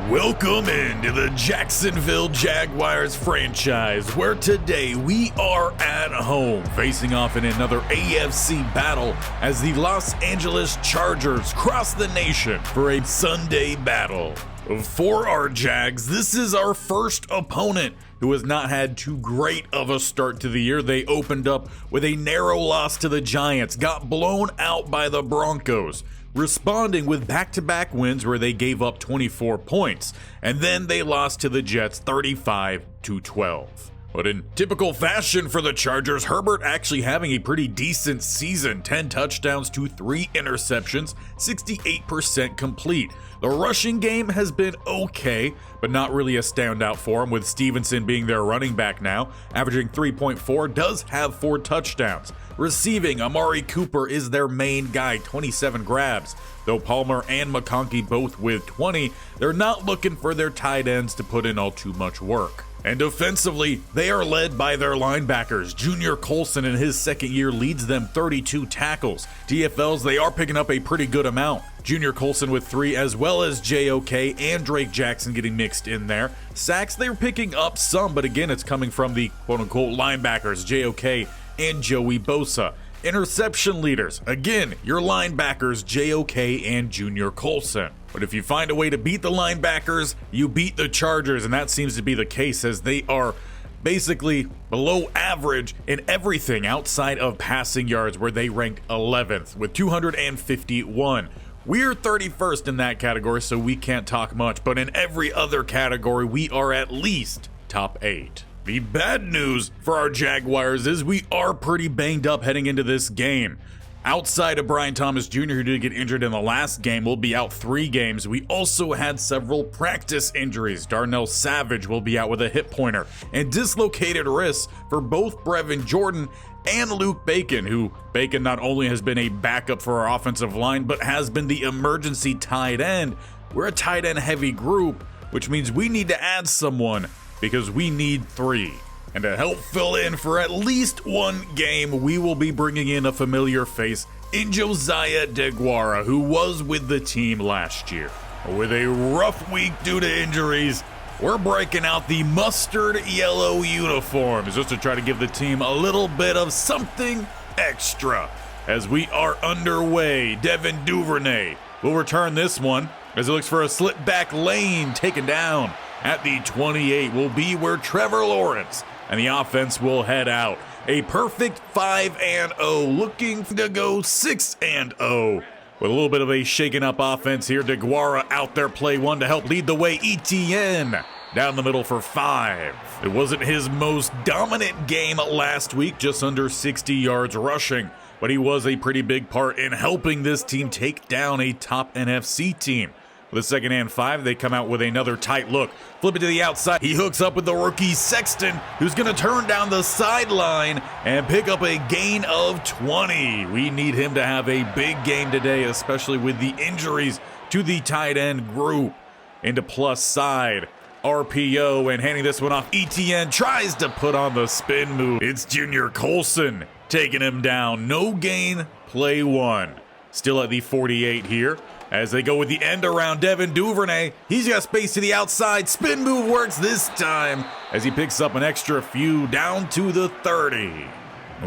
Welcome into the Jacksonville Jaguars franchise, where today we are at home facing off in another AFC battle as the Los Angeles Chargers cross the nation for a Sunday battle. For our Jags, this is our first opponent who has not had too great of a start to the year. They opened up with a narrow loss to the Giants, got blown out by the Broncos, responding with back-to-back wins where they gave up 24 points, and then they lost to the Jets 35-12. But in typical fashion for the Chargers, Herbert actually having a pretty decent season. 10 touchdowns to 3 interceptions, 68% complete. The rushing game has been okay, but not really a standout for him, with Stevenson being their running back now, averaging 3.4, does have 4 touchdowns. Receiving, Amari Cooper is their main guy, 27 grabs. Though Palmer and McConkey both with 20, they're not looking for their tight ends to put in all too much work. And offensively, they are led by their linebackers. Junior Colson in his second year leads them 32 tackles. TFLs, they are picking up a pretty good amount. Junior Colson with 3, as well as JOK and Drake Jackson getting mixed in there. Sacks, they're picking up some, but again, it's coming from the quote-unquote linebackers, JOK and Joey Bosa. Interception leaders, again, your linebackers, JOK and Junior Colson. But if you find a way to beat the linebackers, you beat the Chargers, and that seems to be the case as they are basically below average in everything outside of passing yards, where they ranked 11th with 251. We're 31st in that category, so we can't talk much, but in every other category, we are at least top 8. The bad news for our Jaguars is we are pretty banged up heading into this game. Outside of Brian Thomas Jr., who did get injured in the last game, will be out 3 games. We also had several practice injuries. Darnell Savage will be out with a hip pointer, and dislocated wrists for both Brevin Jordan and Luke Bacon, who Bacon not only has been a backup for our offensive line, but has been the emergency tight end. We're a tight end heavy group, which means we need to add someone because we need 3. And to help fill in for at least one game, we will be bringing in a familiar face in Josiah DeGuara, who was with the team last year. With a rough week due to injuries, we're breaking out the mustard yellow uniforms just to try to give the team a little bit of something extra. As we are underway, Devin Duvernay will return this one as he looks for a slip back lane taken down at the 28 will be where Trevor Lawrence and the offense will head out. A perfect 5-0, looking to go 6-0. With a little bit of a shaken up offense here, DeGuara out there, play 1 to help lead the way. Etienne down the middle for 5. It wasn't his most dominant game last week, just under 60 yards rushing, but he was a pretty big part in helping this team take down a top NFC team. With a second and 5, they come out with another tight look. Flip it to the outside. He hooks up with the rookie Sexton, who's going to turn down the sideline and pick up a gain of 20. We need him to have a big game today, especially with the injuries to the tight end group. Into plus side. RPO, and handing this one off. Etienne tries to put on the spin move. It's Junior Colson taking him down. No gain, play 1. Still at the 48 here. As they go with the end around Devin Duvernay, he's got space to the outside. Spin move works this time as he picks up an extra few down to the 30.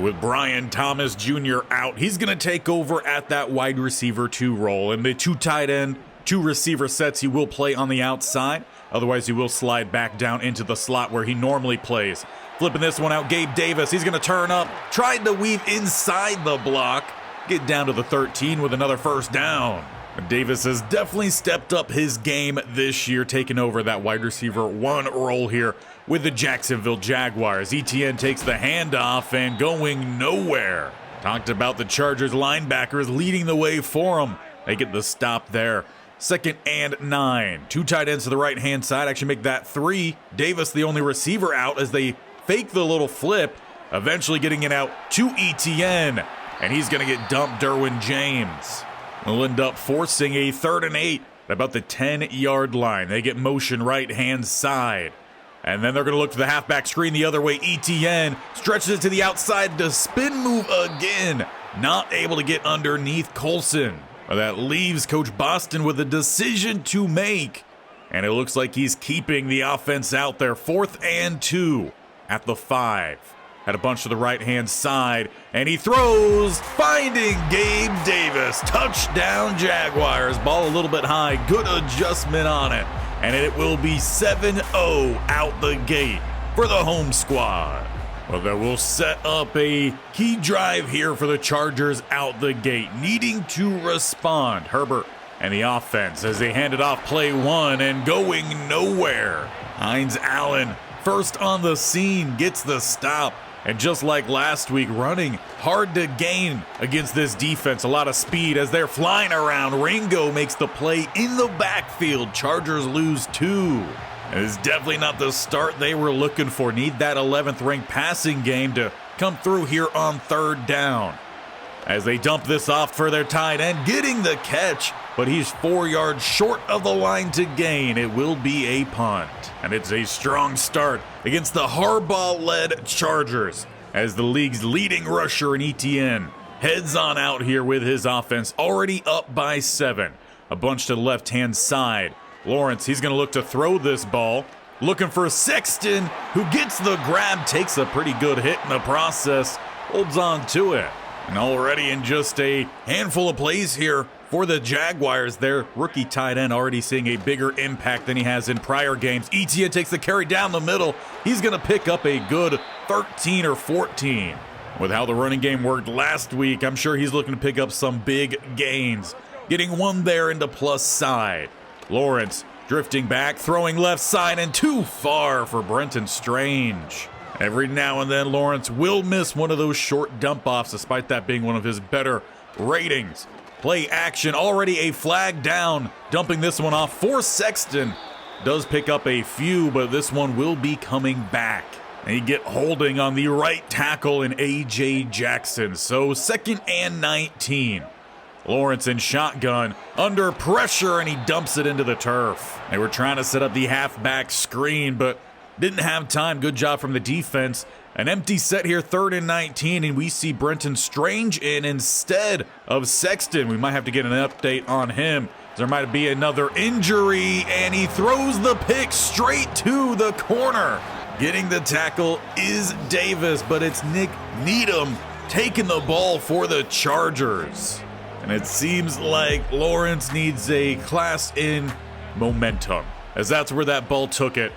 With Brian Thomas Jr. out, he's going to take over at that wide receiver 2 role. And the 2 tight end, 2 receiver sets, he will play on the outside. Otherwise, he will slide back down into the slot where he normally plays. Flipping this one out, Gabe Davis, he's going to turn up. Tried to weave inside the block. Get down to the 13 with another first down. Davis has definitely stepped up his game this year, taking over that wide receiver 1 role here with the Jacksonville Jaguars. Etienne takes the handoff and going nowhere. Talked about the Chargers linebackers leading the way for him. They get the stop there. 2nd and 9. 2 tight ends to the right-hand side. Actually make that 3. Davis the only receiver out as they fake the little flip, eventually getting it out to Etienne. And he's going to get dumped Derwin James. We'll end up forcing a 3rd and 8 at about the 10-yard line. They get motion right-hand side. And then they're going to look for the halfback screen the other way. Etienne stretches it to the outside to spin move again. Not able to get underneath Colson. That leaves Coach Boston with a decision to make. And it looks like he's keeping the offense out there. 4th and 2 at the 5. Had a bunch to the right-hand side, and he throws, finding Gabe Davis. Touchdown Jaguars. Ball a little bit high. Good adjustment on it. And it will be 7-0 out the gate for the home squad. Well, that will set up a key drive here for the Chargers out the gate, needing to respond. Herbert and the offense as they hand it off play 1 and going nowhere. Hines Allen, first on the scene, gets the stop. And just like last week, running hard to gain against this defense. A lot of speed as they're flying around. Ringo makes the play in the backfield. Chargers lose 2. It's definitely not the start they were looking for. Need that 11th ranked passing game to come through here on 3rd down. As they dump this off for their tight end, getting the catch, but he's 4 yards short of the line to gain. It will be a punt. And it's a strong start against the Harbaugh-led Chargers as the league's leading rusher in ETN heads on out here with his offense already up by 7. A bunch to the left-hand side. Lawrence, he's going to look to throw this ball. Looking for Sexton, who gets the grab, takes a pretty good hit in the process, holds on to it. And already in just a handful of plays here for the Jaguars, their rookie tight end already seeing a bigger impact than he has in prior games. Etienne takes the carry down the middle. He's going to pick up a good 13 or 14. With how the running game worked last week, I'm sure he's looking to pick up some big gains. Getting one there into plus side. Lawrence drifting back, throwing left side, and too far for Brenton Strange. Every now and then, Lawrence will miss one of those short dump-offs, despite that being one of his better ratings. Play action, already a flag down. Dumping this one off for Sexton. Does pick up a few, but this one will be coming back. And he get holding on the right tackle in A.J. Jackson. So 2nd and 19. Lawrence in shotgun, under pressure, and he dumps it into the turf. They were trying to set up the halfback screen, but didn't have time. Good job from the defense. An empty set here, 3rd and 19, and we see Brenton Strange in instead of Sexton. We might have to get an update on him. There might be another injury, and he throws the pick straight to the corner. Getting the tackle is Davis, but it's Nick Needham taking the ball for the Chargers. And it seems like Lawrence needs a class in momentum, as that's where that ball took it.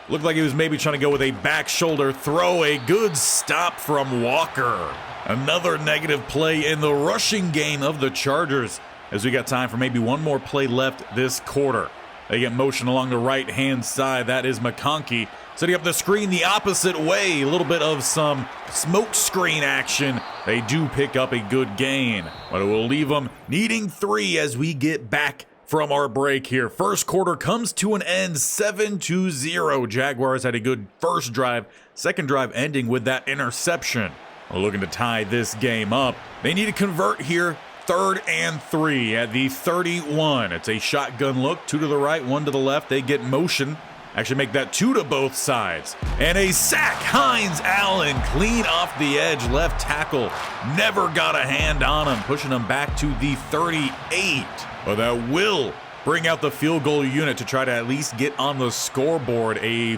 Looked like he was maybe trying to go with a back shoulder throw. A good stop from Walker. Another negative play in the rushing game of the Chargers, as we got time for maybe one more play left this quarter. They get motion along the right-hand side. That is McConkey setting up the screen the opposite way. A little bit of some smoke screen action. They do pick up a good gain, but it will leave them needing 3 as we get back from our break here. First quarter comes to an end, 7-0. Jaguars had a good first drive. Second drive ending with that interception. We're looking to tie this game up. They need to convert here. 3rd and 3 at the 31. It's a shotgun look, 2 to the right, 1 to the left. They get motion. Actually make that 2 to both sides. And a sack. Hines Allen clean off the edge. Left tackle never got a hand on him, pushing him back to the 38. But that will bring out the field goal unit to try to at least get on the scoreboard. A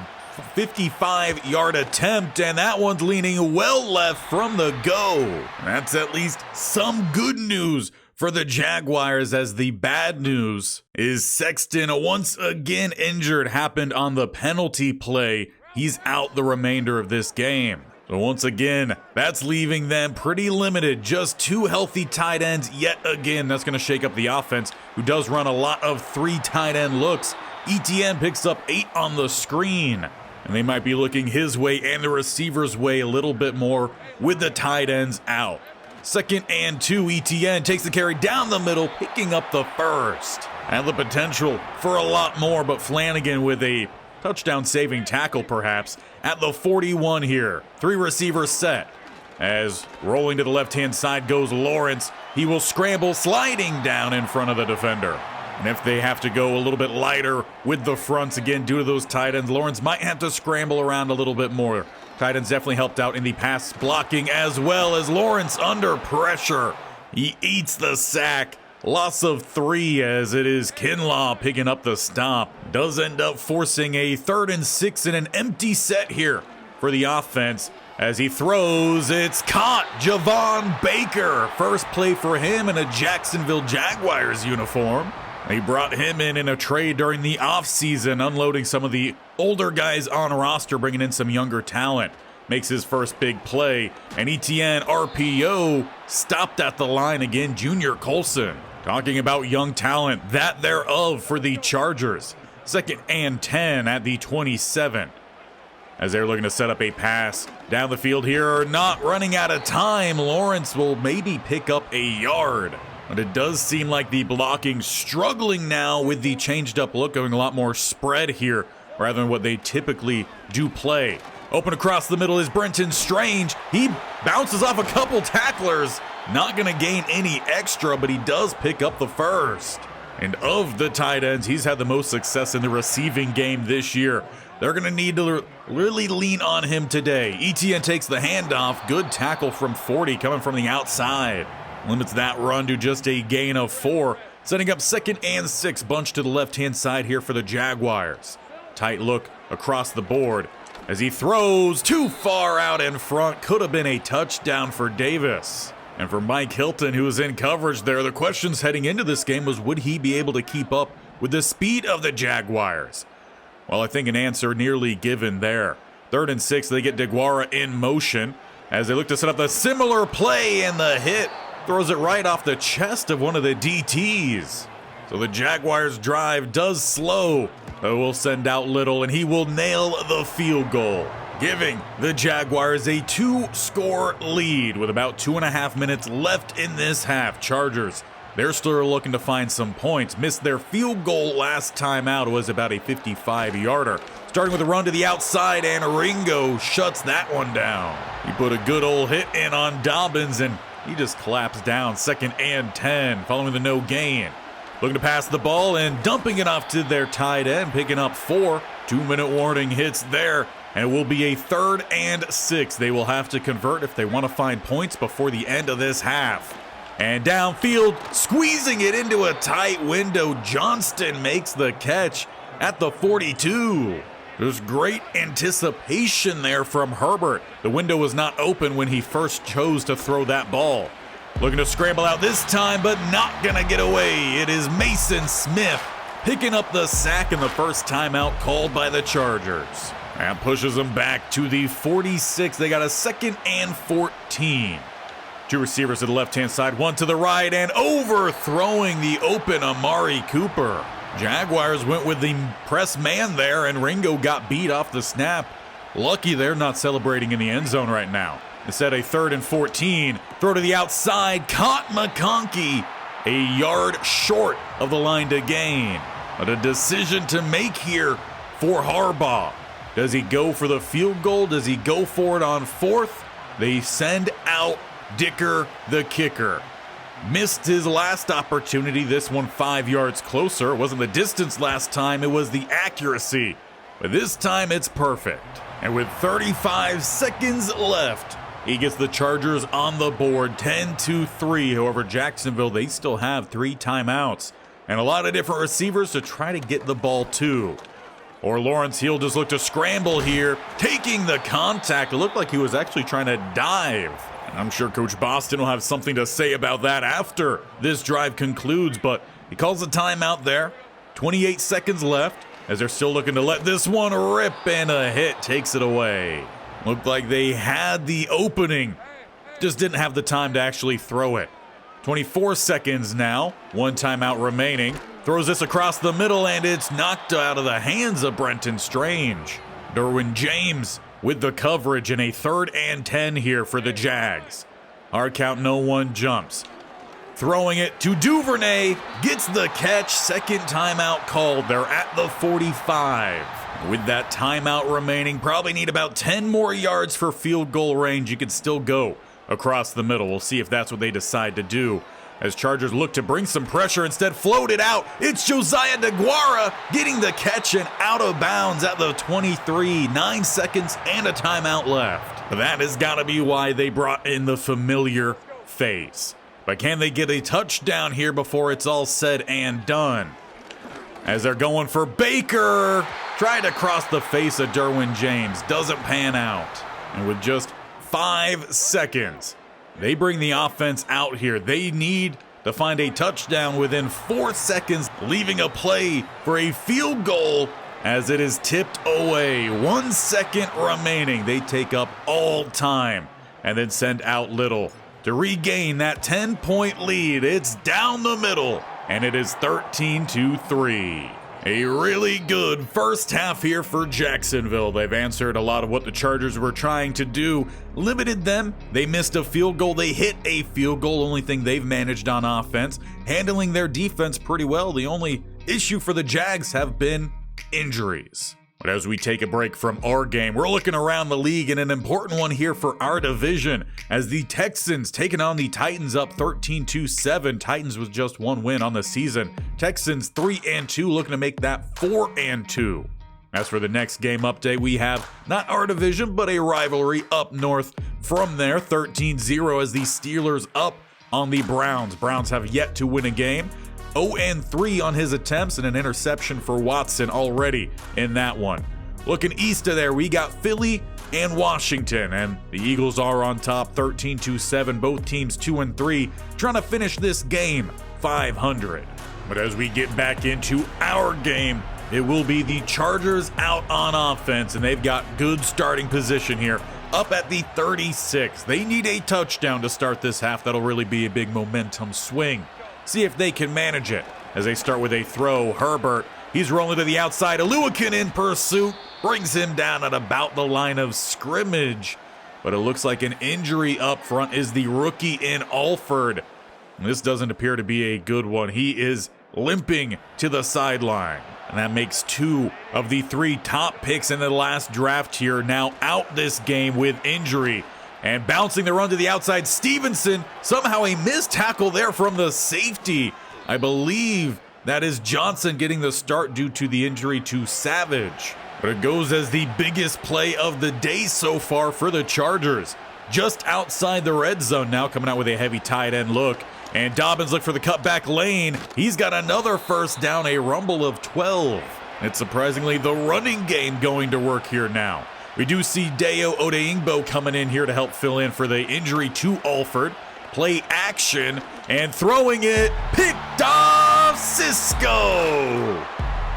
55-yard attempt, and that one's leaning well left from the go. That's at least some good news for the Jaguars, as the bad news is Sexton once again injured. Happened on the penalty play. He's out the remainder of this game. So once again, that's leaving them pretty limited. Just 2 healthy tight ends yet again. That's going to shake up the offense, who does run a lot of 3 tight end looks. ETN picks up 8 on the screen. And they might be looking his way and the receiver's way a little bit more with the tight ends out. 2nd and 2, ETN takes the carry down the middle, picking up the first. And the potential for a lot more, but Flanagan with a touchdown-saving tackle perhaps at the 41 here. 3 receivers set. As rolling to the left-hand side goes Lawrence. He will scramble, sliding down in front of the defender. And if they have to go a little bit lighter with the fronts again due to those tight ends, Lawrence might have to scramble around a little bit more. Tight ends definitely helped out in the pass blocking, as well as Lawrence under pressure. He eats the sack. Loss of 3 as it is Kinlaw picking up the stop. Does end up forcing a 3rd and 6 in an empty set here for the offense. As he throws, it's caught. Javon Baker. First play for him in a Jacksonville Jaguars uniform. They brought him in a trade during the offseason, unloading some of the older guys on roster, bringing in some younger talent. Makes his first big play, and ETN RPO stopped at the line again. Junior Colson talking about young talent, that thereof for the Chargers. 2nd and 10 at the 27. As they're looking to set up a pass down the field here, not running out of time. Lawrence will maybe pick up a yard. But it does seem like the blocking struggling now with the changed up look, going a lot more spread here rather than what they typically do play. Open across the middle is Brenton Strange. He bounces off a couple tacklers. Not going to gain any extra, but he does pick up the first. And of the tight ends, he's had the most success in the receiving game this year. They're going to need to really lean on him today. ETN takes the handoff. Good tackle from 40 coming from the outside. Limits that run to just a gain of 4. Setting up 2nd and 6. Bunch to the left-hand side here for the Jaguars. Tight look across the board as he throws too far out in front. Could have been a touchdown for Davis. And for Mike Hilton, who was in coverage there, the questions heading into this game was, would he be able to keep up with the speed of the Jaguars? Well, I think an answer nearly given there. 3rd and 6, they get DeGuara in motion as they look to set up a similar play, and the hit throws it right off the chest of one of the DTs. So the Jaguars' drive does slow, but will send out Little, and he will nail the field goal, giving the Jaguars a 2-score lead with about 2.5 minutes left in this half. Chargers, they're still looking to find some points. Missed their field goal last time out. It was about a 55-yarder. Starting with a run to the outside, and Ringo shuts that one down. He put a good old hit in on Dobbins, and he just collapsed down. 2nd and 10, following the no gain. Looking to pass the ball and dumping it off to their tight end, picking up 4. 2-minute warning hits there, and it will be a 3rd and 6. They will have to convert if they want to find points before the end of this half. And downfield, squeezing it into a tight window. Johnston makes the catch at the 42. There's great anticipation there from Herbert. The window was not open when he first chose to throw that ball. Looking to scramble out this time, but not gonna get away. It is Mason Smith picking up the sack in the first timeout called by the Chargers. And pushes them back to the 46. They got a 2nd and 14. 2 receivers to the left-hand side, 1 to the right, and overthrowing the open Amari Cooper. Jaguars went with the press man there, and Ringo got beat off the snap. Lucky they're not celebrating in the end zone right now. Instead, a 3rd and 14. Throw to the outside, caught McConkey. A yard short of the line to gain. But a decision to make here for Harbaugh. Does he go for the field goal? Does he go for it on 4th? They send out Dicker, the kicker. Missed his last opportunity, this one 5 yards closer. It wasn't the distance last time, it was the accuracy. But this time it's perfect. And with 35 seconds left, he gets the Chargers on the board, 10-3. However, Jacksonville, they still have 3 timeouts and a lot of different receivers to try to get the ball to. Or Lawrence, he'll just look to scramble here, taking the contact. It looked like he was actually trying to dive. And I'm sure Coach Boston will have something to say about that after this drive concludes, but he calls a timeout there. 28 seconds left as they're still looking to let this one rip, and a hit takes it away. Looked like they had the opening, just didn't have the time to actually throw it. 24 seconds now, 1 timeout remaining. Throws this across the middle, and it's knocked out of the hands of Brenton Strange. Derwin James with the coverage, and a 3rd and 10 here for the Jags. Hard count, no one jumps. Throwing it to Duvernay, gets the catch. 2nd timeout called. They're at the 45. With that timeout remaining, probably need about 10 more yards for field goal range. You could still go across the middle. We'll see if that's what they decide to do. As Chargers look to bring some pressure, instead float it out. It's Josiah DeGuara getting the catch and out of bounds at the 23. 9 seconds and a timeout left. That has got to be why they brought in the familiar face. But can they get a touchdown here before it's all said and done? As they're going for Baker, tried to cross the face of Derwin James, doesn't pan out. And with just 5 seconds, they bring the offense out here. They need to find a touchdown within 4 seconds, leaving a play for a field goal as it is tipped away. 1 second remaining. They take up all time and then send out Little to regain that 10-point lead. It's down the middle, and it is 13-3. A really good first half here for Jacksonville. They've answered a lot of what the Chargers were trying to do, limited them. They missed a field goal. They hit a field goal, only thing they've managed on offense, handling their defense pretty well. The only issue for the Jags have been injuries. But as we take a break from our game, we're looking around the league, and an important one here for our division as the Texans taking on the Titans up 13-7. Titans with just 1 win on the season. Texans 3-2, looking to make that 4-2. As for the next game update, we have not our division, but a rivalry up north from there. 13-0 as the Steelers up on the Browns. Browns have yet to win a game. 0-3 on his attempts and an interception for Watson already in that one. Looking east of there, we got Philly and Washington, and the Eagles are on top 13-7. Both teams 2-3, trying to finish this game 500. But as we get back into our game, it will be the Chargers out on offense, and they've got good starting position here. Up at the 36. They need a touchdown to start this half. That'll really be a big momentum swing. See if they can manage it as they start with a throw. Herbert, he's rolling to the outside. Oluwakin in pursuit, brings him down at about the line of scrimmage. But it looks like an injury up front is the rookie in Alford. And this doesn't appear to be a good one. He is limping to the sideline. And that makes 2 of the 3 top picks in the last draft here now out this game with injury. And bouncing the run to the outside, Stevenson, somehow a missed tackle there from the safety. I believe that is Johnson getting the start due to the injury to Savage. But it goes as the biggest play of the day so far for the Chargers. Just outside the red zone now, coming out with a heavy tight end look. And Dobbins look for the cutback lane. He's got another first down, a rumble of 12. It's surprisingly the running game going to work here now. We do see Dayo Odeyingbo coming in here to help fill in for the injury to Alford. Play action and throwing it, picked off Cisco.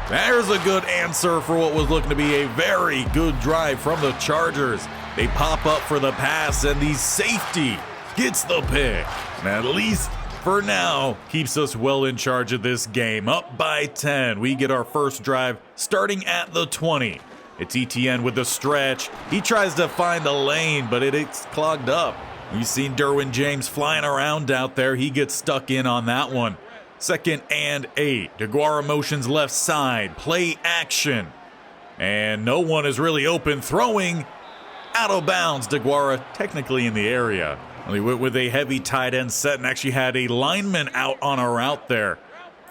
There's a good answer for what was looking to be a very good drive from the Chargers. They pop up for the pass and the safety gets the pick. And at least for now, keeps us well in charge of this game. Up by 10, we get our first drive starting at the 20. It's Etienne with the stretch. He tries to find the lane, but it's clogged up. We've seen Derwin James flying around out there. He gets stuck in on that one. 2nd and 8. DeGuara motions left side. Play action. And no one is really open. Throwing out of bounds. DeGuara technically in the area. He went with a heavy tight end set and actually had a lineman out on a route there.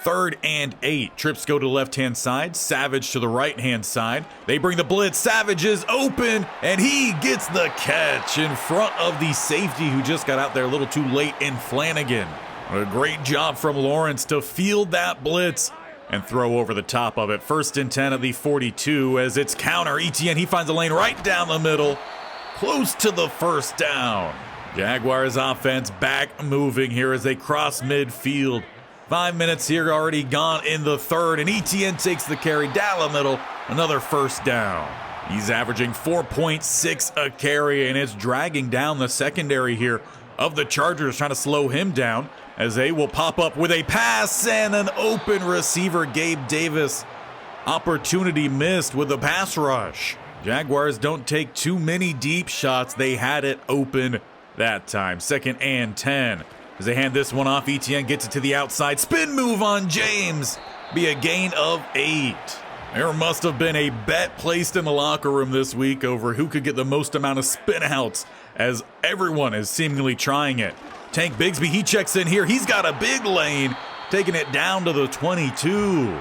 3rd and 8. Trips go to the left-hand side. Savage to the right-hand side. They bring the blitz. Savage is open, and he gets the catch in front of the safety who just got out there a little too late in Flanagan. A great job from Lawrence to field that blitz and throw over the top of it. 1st and 10 of the 42 as it's counter. Etienne, he finds a lane right down the middle, close to the first down. Jaguars offense back moving here as they cross midfield. 5 minutes here already gone in the 3rd, and Etienne takes the carry down the middle, another first down. He's averaging 4.6 a carry, and it's dragging down the secondary here of the Chargers, trying to slow him down as they will pop up with a pass and an open receiver, Gabe Davis. Opportunity missed with the pass rush. Jaguars don't take too many deep shots. They had it open that time. 2nd and 10. As they hand this one off, Etienne gets it to the outside. Spin move on James. Be a gain of 8. There must have been a bet placed in the locker room this week over who could get the most amount of spin outs, as everyone is seemingly trying it. Tank Bigsby, he checks in here. He's got a big lane, taking it down to the 22.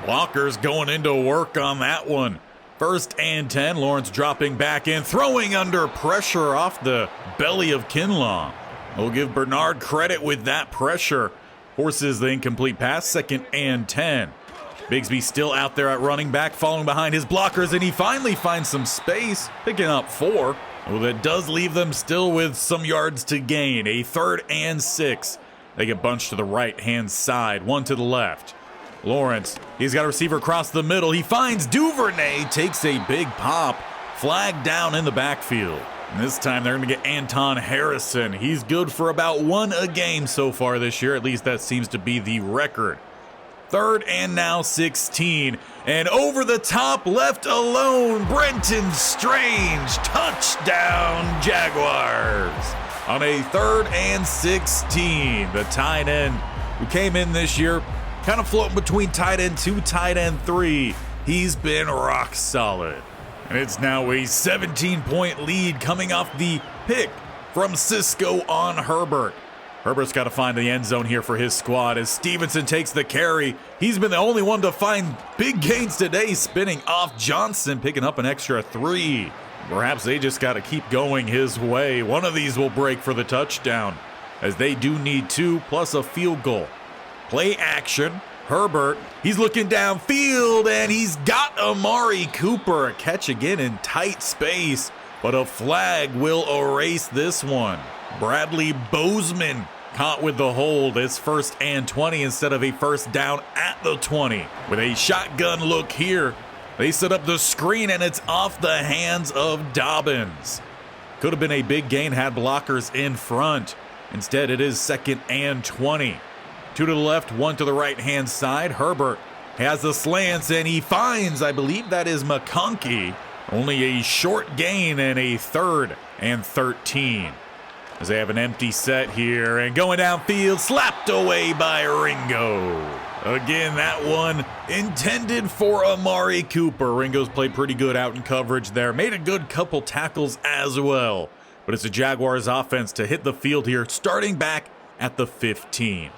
Walker's going into work on that one. 1st and 10. Lawrence dropping back in, throwing under pressure off the belly of Kinlaw. We'll give Bernard credit with that pressure. Forces the incomplete pass, 2nd and 10. Bigsby still out there at running back, following behind his blockers, and he finally finds some space, picking up 4. Well, that does leave them still with some yards to gain. A 3rd and 6. They get bunched to the right-hand side, 1 to the left. Lawrence, he's got a receiver across the middle. He finds Duvernay, takes a big pop, flag down in the backfield. And this time they're going to get Anton Harrison. He's good for about 1 a game so far this year. At least that seems to be the record. 3rd and now 16. And over the top, left alone, Brenton Strange. Touchdown, Jaguars. On a 3rd and 16, the tight end who came in this year kind of floating between tight end 2, tight end 3. He's been rock solid. And it's now a 17-point lead coming off the pick from Cisco on Herbert. Herbert's got to find the end zone here for his squad as Stevenson takes the carry. He's been the only one to find big gains today, spinning off Johnson, picking up an extra 3. Perhaps they just got to keep going his way. One of these will break for the touchdown, as they do need 2 plus a field goal. Play action. Herbert, he's looking downfield, and he's got Amari Cooper. A catch again in tight space, but a flag will erase this one. Bradley Bozeman caught with the hold. It's 1st and 20 instead of a first down at the 20. With a shotgun look here, they set up the screen, and it's off the hands of Dobbins. Could have been a big gain had blockers in front. Instead, it is 2nd and 20. 2 to the left, 1 to the right-hand side. Herbert has the slants, and he finds, I believe that is McConkey. Only a short gain and a 3rd and 13. As they have an empty set here, and going downfield, slapped away by Ringo. Again, that one intended for Amari Cooper. Ringo's played pretty good out in coverage there. Made a good couple tackles as well. But it's the Jaguars offense to hit the field here, starting back at the 15.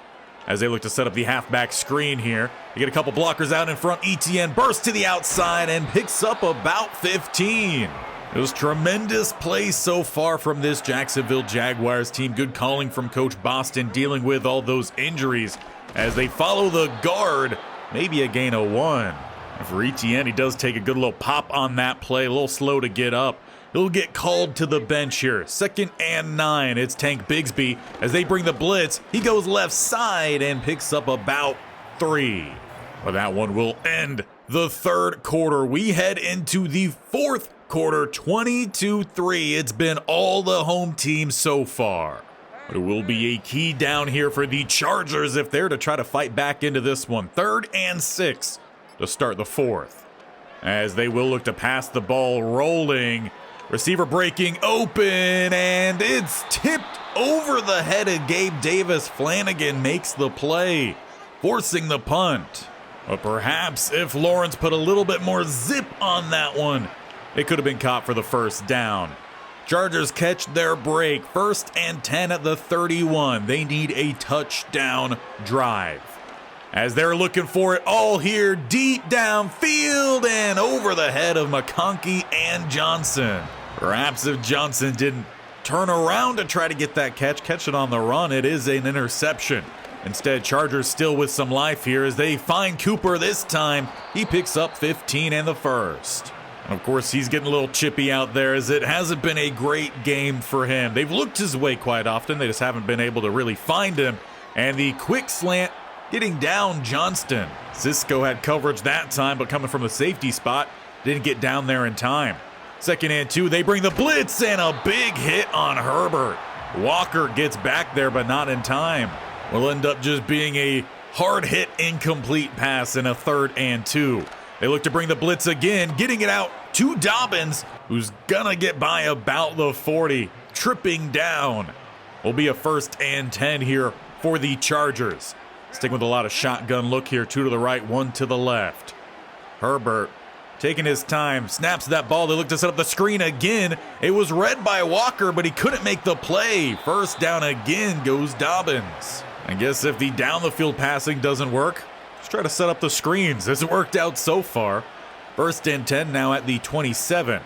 As they look to set up the halfback screen here. They get a couple blockers out in front. Etienne bursts to the outside and picks up about 15. It was tremendous play so far from this Jacksonville Jaguars team. Good calling from Coach Boston, dealing with all those injuries as they follow the guard. Maybe a gain of 1. And for Etienne, he does take a good little pop on that play. A little slow to get up. He'll get called to the bench here. 2nd and 9. It's Tank Bigsby as they bring the blitz. He goes left side and picks up about 3. But that one will end the 3rd quarter. We head into the 4th quarter, 22-3. It's been all the home team so far. But it will be a key down here for the Chargers if they're to try to fight back into this one. 3rd and 6 to start the 4th. As they will look to pass the ball rolling. Receiver breaking open, and it's tipped over the head of Gabe Davis. Flanagan makes the play, forcing the punt. But perhaps if Lawrence put a little bit more zip on that one, it could have been caught for the first down. Chargers catch their break. 1st and 10 at the 31. They need a touchdown drive. As they're looking for it all here, deep downfield and over the head of McConkey and Johnson. Perhaps if Johnson didn't turn around to try to get that catch it on the run, it is an interception. Instead, Chargers still with some life here as they find Cooper this time. He picks up 15 and the 1st. And of course, he's getting a little chippy out there as it hasn't been a great game for him. They've looked his way quite often. They just haven't been able to really find him. And the quick slant getting down Johnston. Cisco had coverage that time, but coming from the safety spot, didn't get down there in time. 2nd and 2, they bring the blitz and a big hit on Herbert. Walker gets back there, but not in time. Will end up just being a hard hit incomplete pass in a 3rd and 2. They look to bring the blitz again, getting it out to Dobbins, who's gonna get by about the 40, tripping down. Will be a 1st and 10 here for the Chargers. Sticking with a lot of shotgun look here, 2 to the right, 1 to the left. Herbert taking his time, snaps that ball. They look to set up the screen again. It was read by Walker, but he couldn't make the play. First down again goes Dobbins. I guess if the down the field passing doesn't work, just try to set up the screens. Hasn't worked out so far. 1st and 10 now at the 27.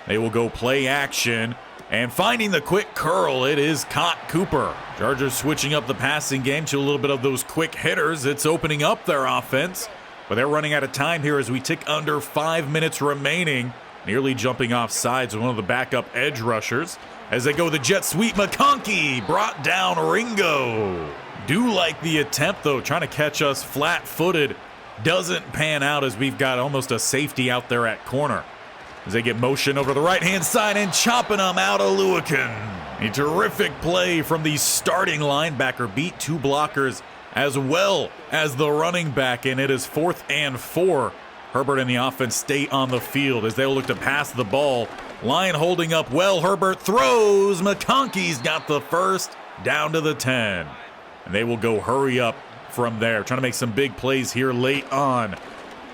They will go play action. And finding the quick curl, it is caught Cooper. Chargers switching up the passing game to a little bit of those quick hitters. It's opening up their offense, but they're running out of time here as we tick under 5 minutes remaining. Nearly jumping off sides with one of the backup edge rushers. As they go the jet sweep, McConkey brought down Ringo. Do like the attempt, though, trying to catch us flat-footed. Doesn't pan out as we've got almost a safety out there at corner. As they get motion over the right-hand side and chopping them out of Lewican. A terrific play from the starting linebacker. Beat 2 blockers as well as the running back, and it is 4th and 4. Herbert and the offense stay on the field as they'll look to pass the ball. Line holding up well. Herbert throws. McConkey's got the first down to the 10. And they will go hurry up from there. Trying to make some big plays here late on.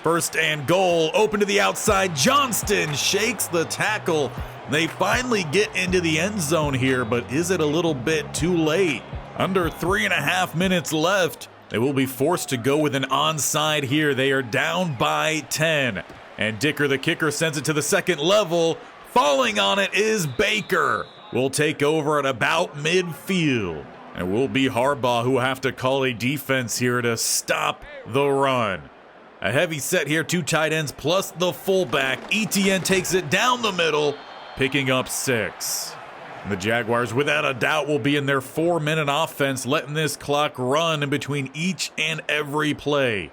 1st and goal. Open to the outside. Johnston shakes the tackle. They finally get into the end zone here, but is it a little bit too late? Under 3.5 minutes left. They will be forced to go with an onside here. They are down by 10. And Dicker, the kicker, sends it to the second level. Falling on it is Baker. Will take over at about midfield. And it will be Harbaugh who will have to call a defense here to stop the run. A heavy set here, 2 tight ends plus the fullback. Etienne takes it down the middle, picking up 6. The Jaguars, without a doubt, will be in their 4-minute offense, letting this clock run in between each and every play.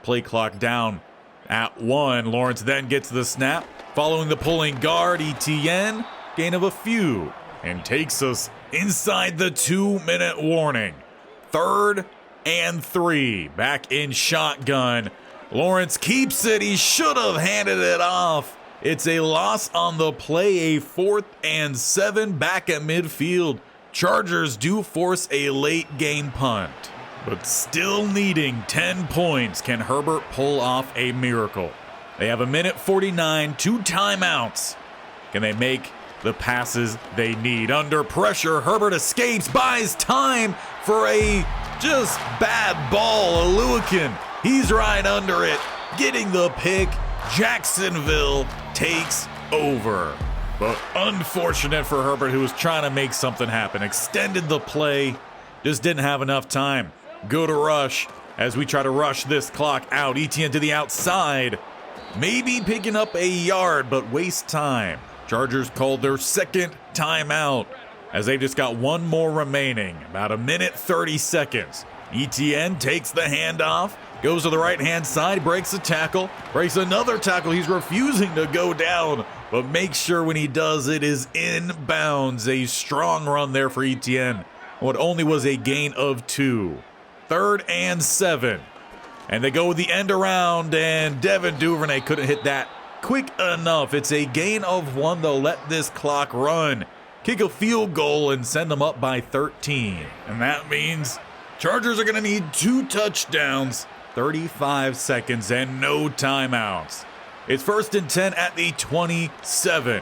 Play clock down at 1. Lawrence then gets the snap. Following the pulling guard, Etienne, gain of a few, and takes us inside the 2-minute warning. 3rd and 3. Back in shotgun. Lawrence keeps it. He should have handed it off. It's a loss on the play, a 4th and 7 back at midfield. Chargers do force a late game punt, but still needing 10 points. Can Herbert pull off a miracle? They have 1:49, 2 timeouts. Can they make the passes they need? Under pressure, Herbert escapes, buys time for a just bad ball. Lewican, he's right under it, getting the pick. Jacksonville takes over. But unfortunate for Herbert, who was trying to make something happen. Extended the play, just didn't have enough time. Good rush as we try to rush this clock out. Etienne to the outside. Maybe picking up a yard, but waste time. Chargers called their 2nd timeout as they've just got 1 more remaining. About 1:30. Etienne takes the handoff. Goes to the right-hand side, breaks a tackle, breaks another tackle. He's refusing to go down, but make sure when he does, it is inbounds. A strong run there for Etienne. What only was a gain of 2. 3rd and 7. And they go with the end around, and Devin Duvernay couldn't hit that quick enough. It's a gain of 1. They'll let this clock run. Kick a field goal and send them up by 13. And that means Chargers are going to need 2 touchdowns. 35 seconds and no timeouts. It's 1st and 10 at the 27.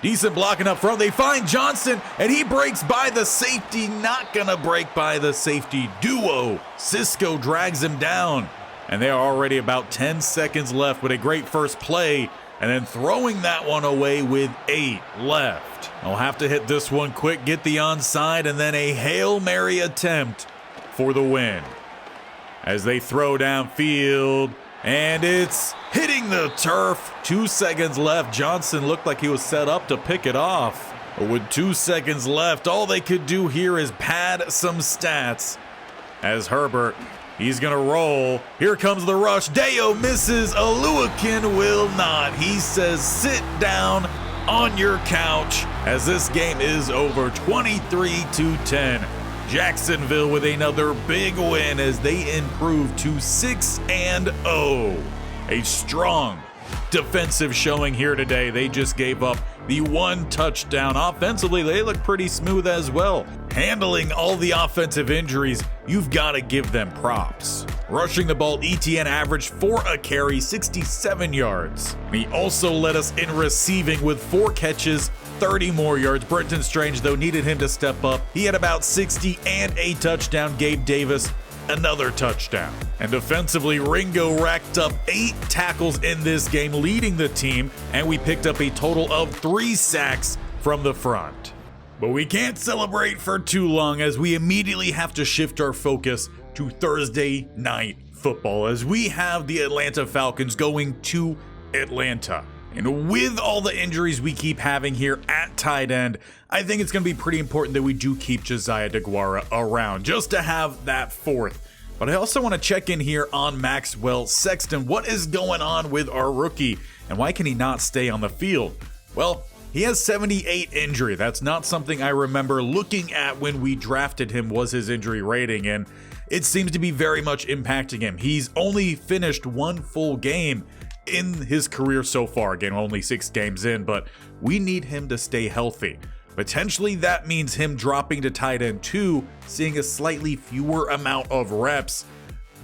Decent blocking up front. They find Johnson, and he breaks by the safety. Not going to break by the safety duo. Cisco drags him down, and they are already about 10 seconds left with a great first play, and then throwing that one away with 8 left. I'll have to hit this one quick, get the onside, and then a Hail Mary attempt for the win. As they throw downfield, and it's hitting the turf. 2 seconds left. Johnson looked like he was set up to pick it off. But with 2 seconds left, all they could do here is pad some stats. As Herbert, he's going to roll. Here comes the rush. Deo misses. Lewican will not. He says, sit down on your couch, as this game is over. 23-10. Jacksonville with another big win as they improve to 6-0. A strong defensive showing here today. They just gave up the 1 touchdown. Offensively, they look pretty smooth as well. Handling all the offensive injuries, you've got to give them props. Rushing the ball, Etienne averaged 4 a carry, 67 yards. He also led us in receiving with 4 catches, 30 more yards. Brenton Strange, though, needed him to step up. He had about 60 and a touchdown. Gabe Davis, another touchdown. And defensively, Ringo racked up 8 tackles in this game, leading the team, and we picked up a total of 3 sacks from the front. But we can't celebrate for too long, as we immediately have to shift our focus to Thursday night football, as we have the Atlanta Falcons going to Atlanta. And with all the injuries we keep having here at tight end, I think it's going to be pretty important that we do keep Josiah DeGuara around just to have that fourth. But I also want to check in here on Maxwell Sexton. What is going on with our rookie, and why can he not stay on the field? Well, he has 78 injury. That's not something I remember looking at when we drafted him, was his injury rating, and it seems to be very much impacting him. He's only finished one full game in his career so far. Again, only 6 games in, but we need him to stay healthy. Potentially that means him dropping to tight end 2, seeing a slightly fewer amount of reps.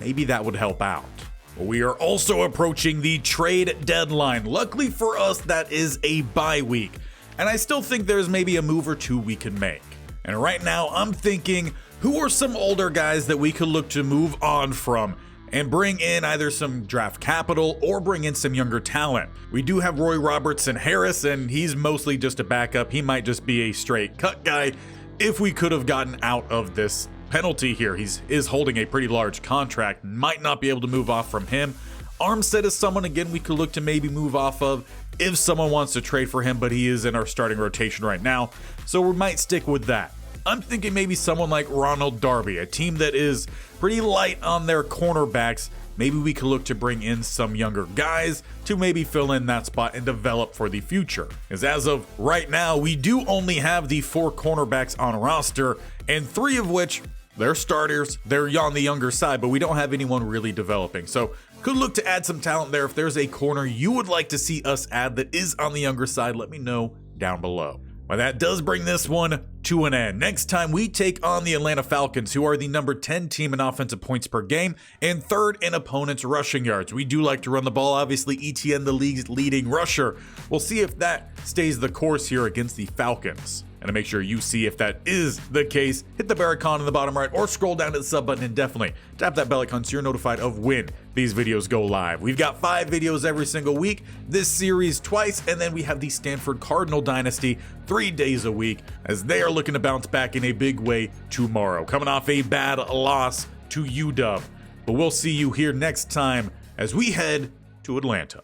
Maybe that would help out. We are also approaching the trade deadline. Luckily for us, that is a bye week, and I still think there's maybe a move or two we can make. And right now I'm thinking, who are some older guys that we could look to move on from and bring in either some draft capital or bring in some younger talent? We do have Roy Robertson Harris, and he's mostly just a backup. He might just be a straight cut guy if we could have gotten out of this penalty here. He is holding a pretty large contract, might not be able to move off from him. Armstead is someone, again, we could look to maybe move off of if someone wants to trade for him, but he is in our starting rotation right now, so we might stick with that. I'm thinking maybe someone like Ronald Darby, a team that is pretty light on their cornerbacks. Maybe we could look to bring in some younger guys to maybe fill in that spot and develop for the future. As of right now, we do only have the 4 cornerbacks on roster, and 3 of which they're starters. They're on the younger side, but we don't have anyone really developing. So could look to add some talent there. If there's a corner you would like to see us add that is on the younger side, let me know down below. Well, that does bring this one to an end. Next time we take on the Atlanta Falcons, who are the number 10 team in offensive points per game and 3rd in opponents' rushing yards. We do like to run the ball. Obviously, ETN, the league's leading rusher. We'll see if that stays the course here against the Falcons. And to make sure you see if that is the case, hit the bell icon in the bottom right or scroll down to the sub button, and definitely tap that bell icon so you're notified of when these videos go live. We've got 5 videos every single week, this series twice, and then we have the Stanford Cardinal Dynasty 3 days a week, as they are looking to bounce back in a big way tomorrow, coming off a bad loss to UW. But we'll see you here next time as we head to Atlanta.